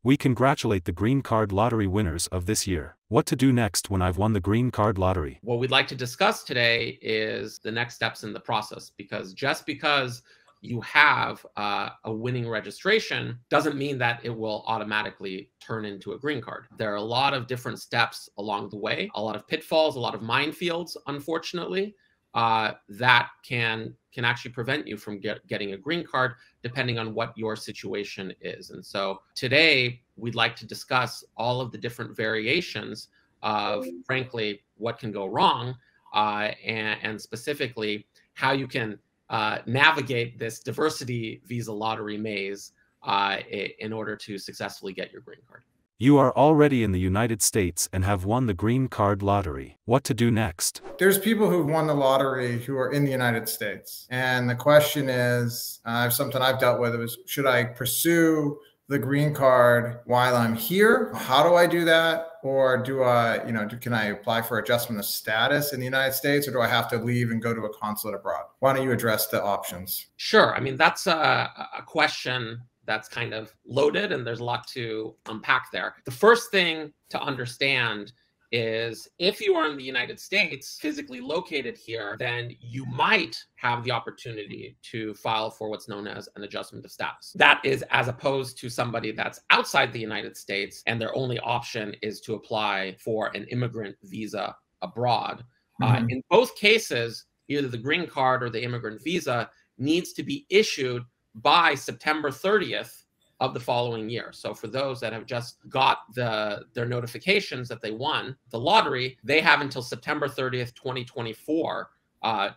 We congratulate the green card lottery winners of this year. What to do next when I've won the green card lottery? What we'd like to discuss today is the next steps in the process, because just because you have a winning registration doesn't mean that it will automatically turn into a green card. There are a lot of different steps along the way, a lot of pitfalls, a lot of minefields, unfortunately, that can actually prevent you from getting a green card, depending on what your situation is. And so today, we'd like to discuss all of the different variations of, frankly, what can go wrong, and specifically how you can navigate this diversity visa lottery maze in order to successfully get your green card. You are already in the United States and have won the green card lottery. What to do next? There's people who've won the lottery who are in the United States. And the question is, something I've dealt with is, should I pursue the green card while I'm here? How do I do that? Or do I, can I apply for adjustment of status in the United States, or do I have to leave and go to a consulate abroad? Why don't you address the options? Sure. I mean, that's a question that's kind of loaded, and there's a lot to unpack there. The first thing to understand is, if you are in the United States, physically located here, then you might have the opportunity to file for what's known as an adjustment of status. That is as opposed to somebody that's outside the United States and their only option is to apply for an immigrant visa abroad. In both cases, either the green card or the immigrant visa needs to be issued by September 30th of the following year. So for those that have just got their notifications that they won the lottery, they have until September 30th, 2024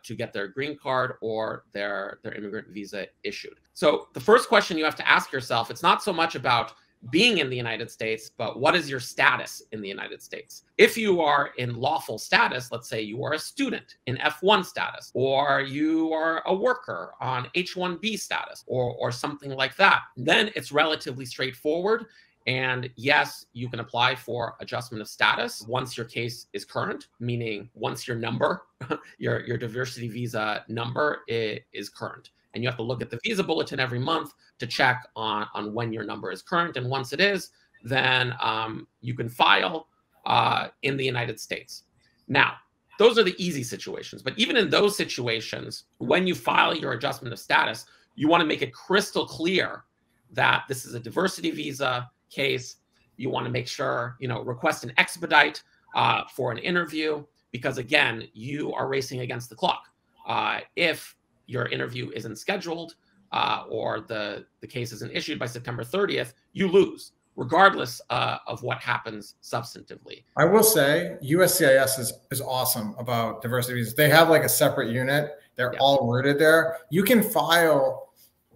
to get their green card or their immigrant visa issued. So the first question you have to ask yourself, it's not so much about being in the United States, but what is your status in the United States? If you are in lawful status, let's say you are a student in F1 status, or you are a worker on H-1B status, or something like that, then it's relatively straightforward. And yes, you can apply for adjustment of status once your case is current, meaning once your number, your diversity visa number is current. And you have to look at the visa bulletin every month to check on when your number is current. And once it is, then you can file in the United States. Now, those are the easy situations. But even in those situations, when you file your adjustment of status, you want to make it crystal clear that this is a diversity visa case. You want to make sure, request an expedite for an interview, because again, you are racing against the clock. If your interview isn't scheduled or the case isn't issued by September 30th, you lose, regardless of what happens substantively. I will say USCIS is awesome about diversity visas. They have like a separate unit. They're all rooted there. You can file.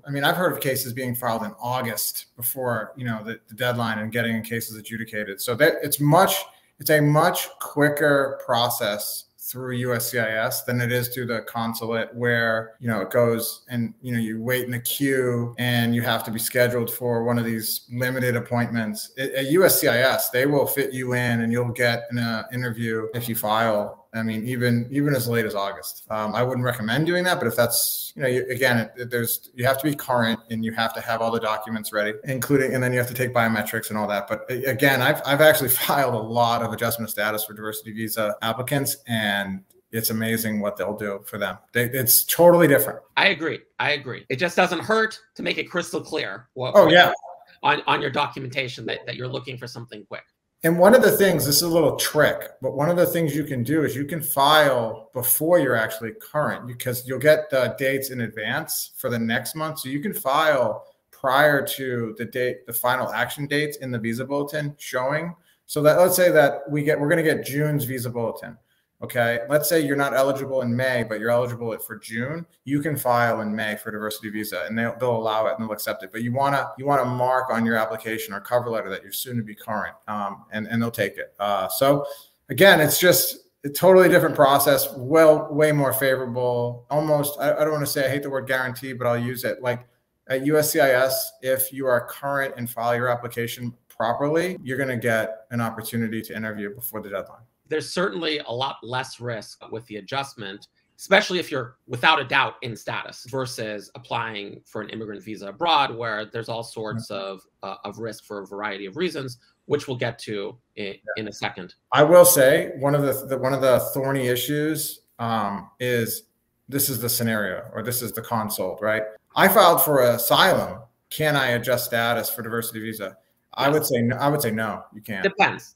I mean, I've heard of cases being filed in August before, the deadline, and getting cases adjudicated. So that it's a much quicker process through USCIS than it is through the consulate, where, it goes and, you wait in a queue and you have to be scheduled for one of these limited appointments. At USCIS, they will fit you in and you'll get an interview if you file. I mean, even as late as August. I wouldn't recommend doing that, but if that's, you have to be current and you have to have all the documents ready, including, and then you have to take biometrics and all that. But again, I've actually filed a lot of adjustment of status for diversity visa applicants, and it's amazing what they'll do for them. It's totally different. I agree. It just doesn't hurt to make it crystal clear on your documentation that you're looking for something quick. And one of the things, this is a little trick, but one of the things you can do is you can file before you're actually current, because you'll get the dates in advance for the next month. So you can file prior to the final action dates in the visa bulletin showing. So that, let's say that we're going to get June's visa bulletin. Okay, let's say you're not eligible in May, but you're eligible for June. You can file in May for diversity visa, and they'll allow it and they'll accept it. But you wanna mark on your application or cover letter that you're soon to be current, and they'll take it. So again, it's just a totally different process. Way more favorable. Almost, I don't want to say, I hate the word guarantee, but I'll use it. Like at USCIS, if you are current and file your application properly, you're going to get an opportunity to interview before the deadline. There's certainly a lot less risk with the adjustment especially if you're without a doubt in status, versus applying for an immigrant visa abroad, where there's all sorts of risk for a variety of reasons, which we'll get to in a second. I will say one of the thorny issues is, this is the scenario, or this is the consult, right? I filed for asylum. Can I adjust status for diversity visa? I would say no, you can't. Depends,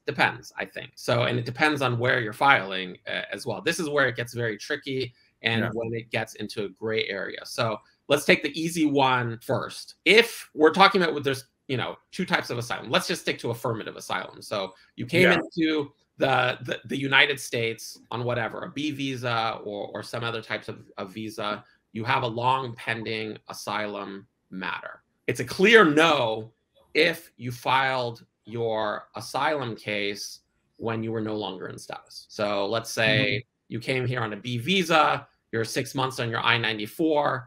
I think. So, and it depends on where you're filing as well. This is where it gets very tricky, and when it gets into a gray area. So let's take the easy one first. If we're talking about, there's, you know, two types of asylum. Let's just stick to affirmative asylum. So you came into the United States on whatever, a B visa or some other types of visa. You have a long pending asylum matter. It's a clear no if you filed your asylum case when you were no longer in status. So let's say you came here on a B visa, you're 6 months on your I-94,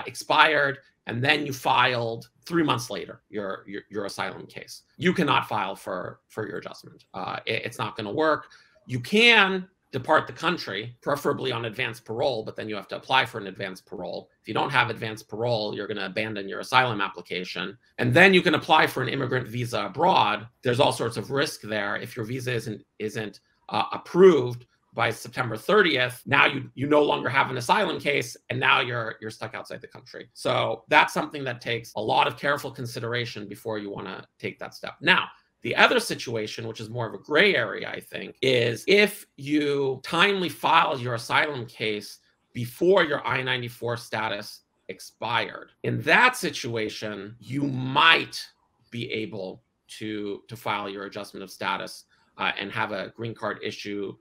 expired, and then you filed 3 months later your asylum case. You cannot file for your adjustment. It's not going to work. You can depart the country, preferably on advanced parole, but then you have to apply for an advanced parole. If you don't have advanced parole, you're going to abandon your asylum application. And then you can apply for an immigrant visa abroad. There's all sorts of risk there. If your visa isn't approved by September 30th, now you no longer have an asylum case, and now you're stuck outside the country. So that's something that takes a lot of careful consideration before you want to take that step. Now, the other situation, which is more of a gray area, I think, is if you timely file your asylum case before your I-94 status expired. In that situation, you might be able to file your adjustment of status and have a green card issued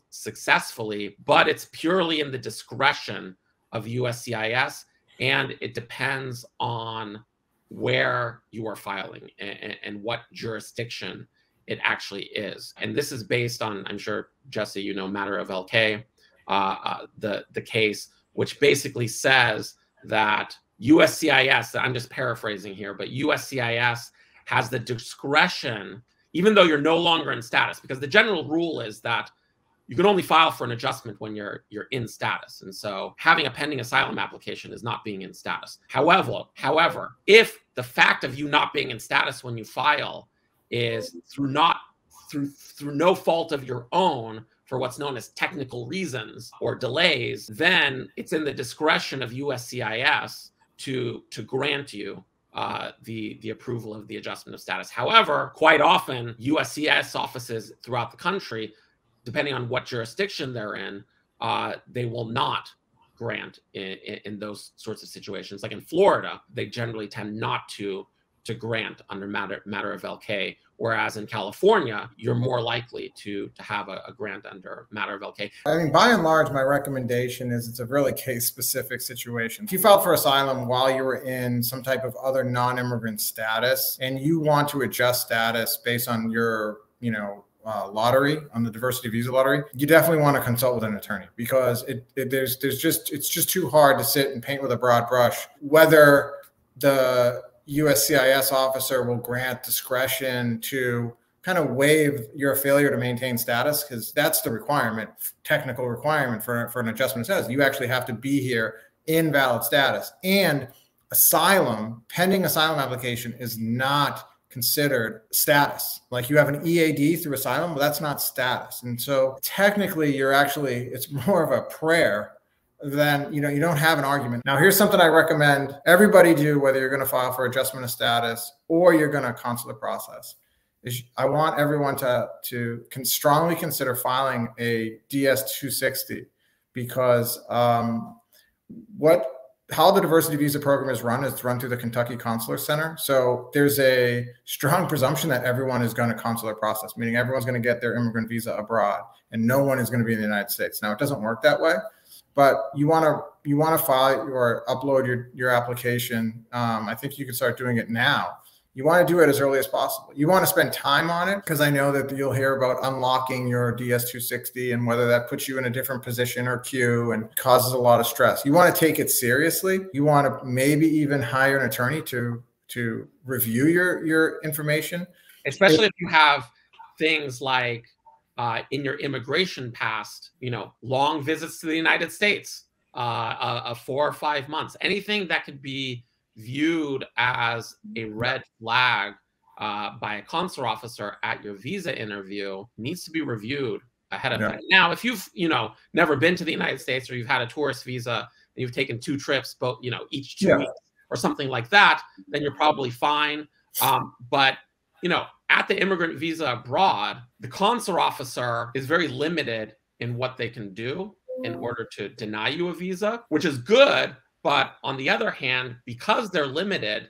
successfully, but it's purely in the discretion of USCIS, and it depends on where you are filing and what jurisdiction it actually is. And this is based on, I'm sure, Jesse, you know, matter of LK, the case, which basically says that USCIS, I'm just paraphrasing here, but USCIS has the discretion, even though you're no longer in status, because the general rule is that you can only file for an adjustment when you're in status. And so having a pending asylum application is not being in status. However, if the fact of you not being in status when you file is through no fault of your own, for what's known as technical reasons or delays, then it's in the discretion of USCIS to grant you the approval of the adjustment of status. However, quite often USCIS offices throughout the country, depending on what jurisdiction they're in, they will not grant in those sorts of situations. Like in Florida, they generally tend not to grant under matter of LK, whereas in California, you're more likely to have a grant under matter of LK. I mean, by and large, my recommendation is it's a really case-specific situation. If you filed for asylum while you were in some type of other non-immigrant status, and you want to adjust status based on your, lottery, on the diversity visa lottery, you definitely want to consult with an attorney, because it's just too hard to sit and paint with a broad brush whether the USCIS officer will grant discretion to kind of waive your failure to maintain status, because that's the requirement, technical requirement for an adjustment of status. You actually have to be here in valid status. And asylum, pending asylum application, is not considered status. Like, you have an EAD through asylum, but that's not status. And so technically it's more of a prayer than, you don't have an argument. Now, here's something I recommend everybody do, whether you're going to file for adjustment of status or you're going to consular process, is I want everyone to strongly consider filing a DS-260, because how the diversity visa program is run through the Kentucky Consular Center. So there's a strong presumption that everyone is going to consular process, meaning everyone's going to get their immigrant visa abroad and no one is going to be in the United States. Now, it doesn't work that way, but you want to file or upload your application. I think you can start doing it now. You want to do it as early as possible. You want to spend time on it, because I know that you'll hear about unlocking your DS-260 and whether that puts you in a different position or queue and causes a lot of stress. You want to take it seriously. You want to maybe even hire an attorney to review your information. Especially if you have things like in your immigration past, long visits to the United States, 4 or 5 months, anything that could be viewed as a red flag by a consular officer at your visa interview needs to be reviewed ahead of time. Now, if you've, never been to the United States, or you've had a tourist visa and you've taken 2 trips, both, each 2 weeks or something like that, then you're probably fine. But, at the immigrant visa abroad, the consular officer is very limited in what they can do in order to deny you a visa, which is good. But on the other hand, because they're limited,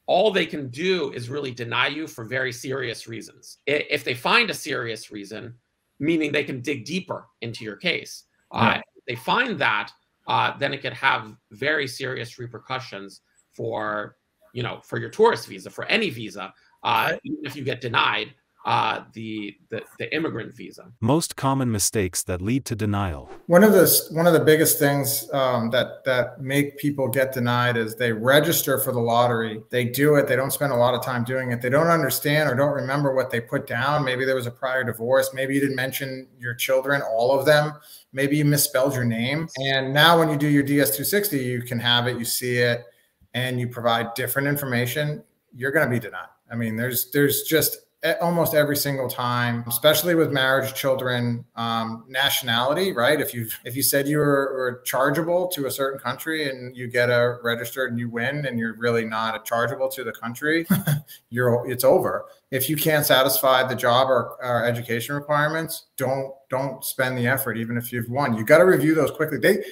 all they can do is really deny you for very serious reasons. If they find a serious reason, meaning they can dig deeper into your case, if they find that, then it could have very serious repercussions for, for your tourist visa, for any visa, even if you get denied the immigrant visa. Most common mistakes that lead to denial. One of the biggest things that make people get denied is they register for the lottery. They do it. They don't spend a lot of time doing it. They don't understand or don't remember what they put down. Maybe there was a prior divorce. Maybe you didn't mention your children, all of them. Maybe you misspelled your name. And now when you do your DS-260, you can have it, you see it, and you provide different information, you're going to be denied. I mean, there's just almost every single time, especially with marriage, children, nationality, right? If you said you were chargeable to a certain country and you get a registered and you win and you're really not chargeable to the country, it's over. If you can't satisfy the job or education requirements, don't spend the effort, even if you've won. You got to review those quickly.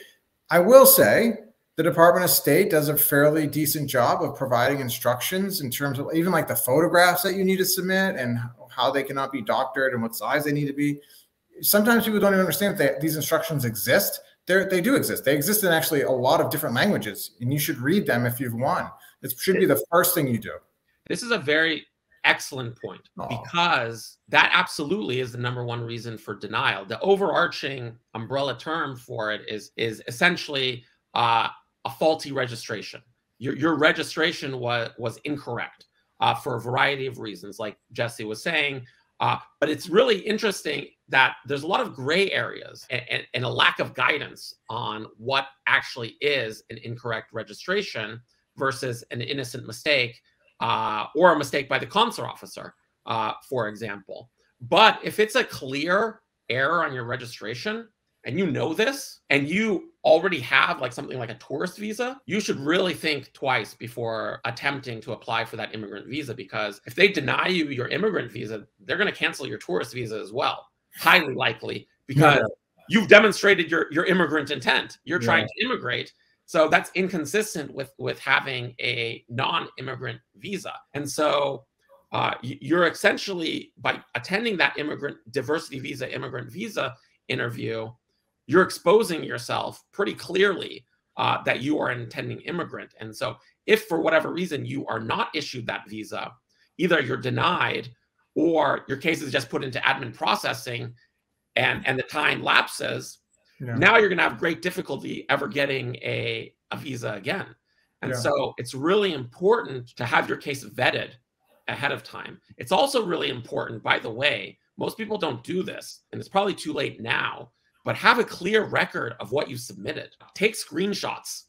I will say, the Department of State does a fairly decent job of providing instructions in terms of even like the photographs that you need to submit and how they cannot be doctored and what size they need to be. Sometimes people don't even understand that these instructions exist. They do exist. They exist in actually a lot of different languages, and you should read them if you've won. It should be the first thing you do. This is a very excellent point, because that absolutely is the #1 reason for denial. The overarching umbrella term for it is essentially a faulty registration. Your registration was incorrect for a variety of reasons, like Jesse was saying. But it's really interesting that there's a lot of gray areas and a lack of guidance on what actually is an incorrect registration versus an innocent mistake or a mistake by the consular officer, for example. But if it's a clear error on your registration, and you know this, and you already have like something like a tourist visa, you should really think twice before attempting to apply for that immigrant visa, because if they deny you your immigrant visa, they're going to cancel your tourist visa as well. Highly likely, because you've demonstrated your immigrant intent. You're trying to immigrate. So that's inconsistent with having a non-immigrant visa. And so you're essentially, by attending that diversity visa, immigrant visa interview, you're exposing yourself pretty clearly that you are an intending immigrant. And so if for whatever reason you are not issued that visa, either you're denied or your case is just put into admin processing and the time lapses, now you're going to have great difficulty ever getting a visa again. And so it's really important to have your case vetted ahead of time. It's also really important, by the way, most people don't do this, and it's probably too late now, but have a clear record of what you submitted. Take screenshots,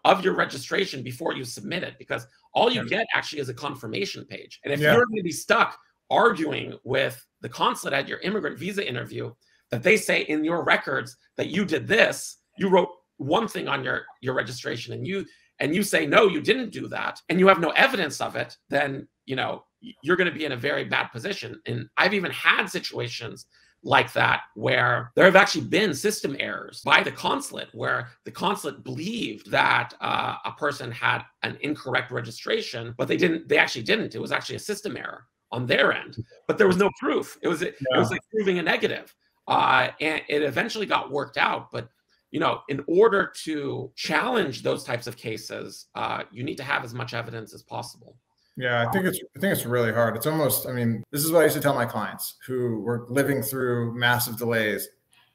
of your registration before you submit it, because all you get actually is a confirmation page. And if you're going to be stuck arguing with the consulate at your immigrant visa interview, that they say in your records that you did this, you wrote one thing on your registration, and you say, no, you didn't do that, and you have no evidence of it, then, you're going to be in a very bad position. And I've even had situations like that where there have actually been system errors by the consulate, where the consulate believed that a person had an incorrect registration, but they actually didn't. It was actually a system error on their end, but there was no proof. It was like proving a negative, and it eventually got worked out. But in order to challenge those types of cases, you need to have as much evidence as possible. Yeah, I think it's really hard. It's almost, this is what I used to tell my clients who were living through massive delays.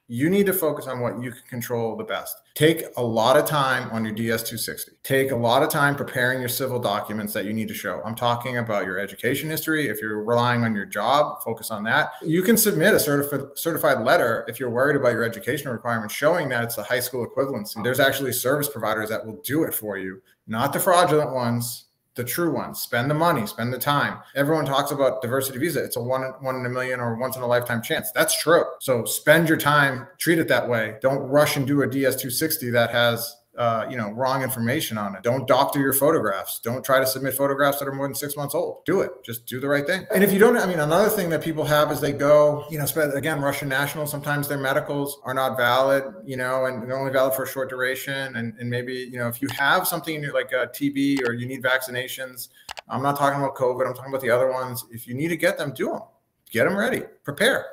You need to focus on what you can control the best. Take a lot of time on your DS-260. Take a lot of time preparing your civil documents that you need to show. I'm talking about your education history. If you're relying on your job, focus on that. You can submit a certified letter if you're worried about your educational requirements, showing that it's a high school equivalency. There's actually service providers that will do it for you, not the fraudulent ones, the true ones. Spend the money, spend the time. Everyone talks about diversity visa. It's a one in a million or once in a lifetime chance. That's true. So spend your time, treat it that way. Don't rush and do a DS-260 that has wrong information on it. Don't doctor your photographs. Don't try to submit photographs that are more than 6 months old. Do it. Just do the right thing. And if you don't, another thing that people have is they go, again, Russian nationals, sometimes their medicals are not valid, and they're only valid for a short duration. And maybe, if you have something like a TB or you need vaccinations, I'm not talking about COVID, I'm talking about the other ones. If you need to get them, do them. Get them ready. Prepare.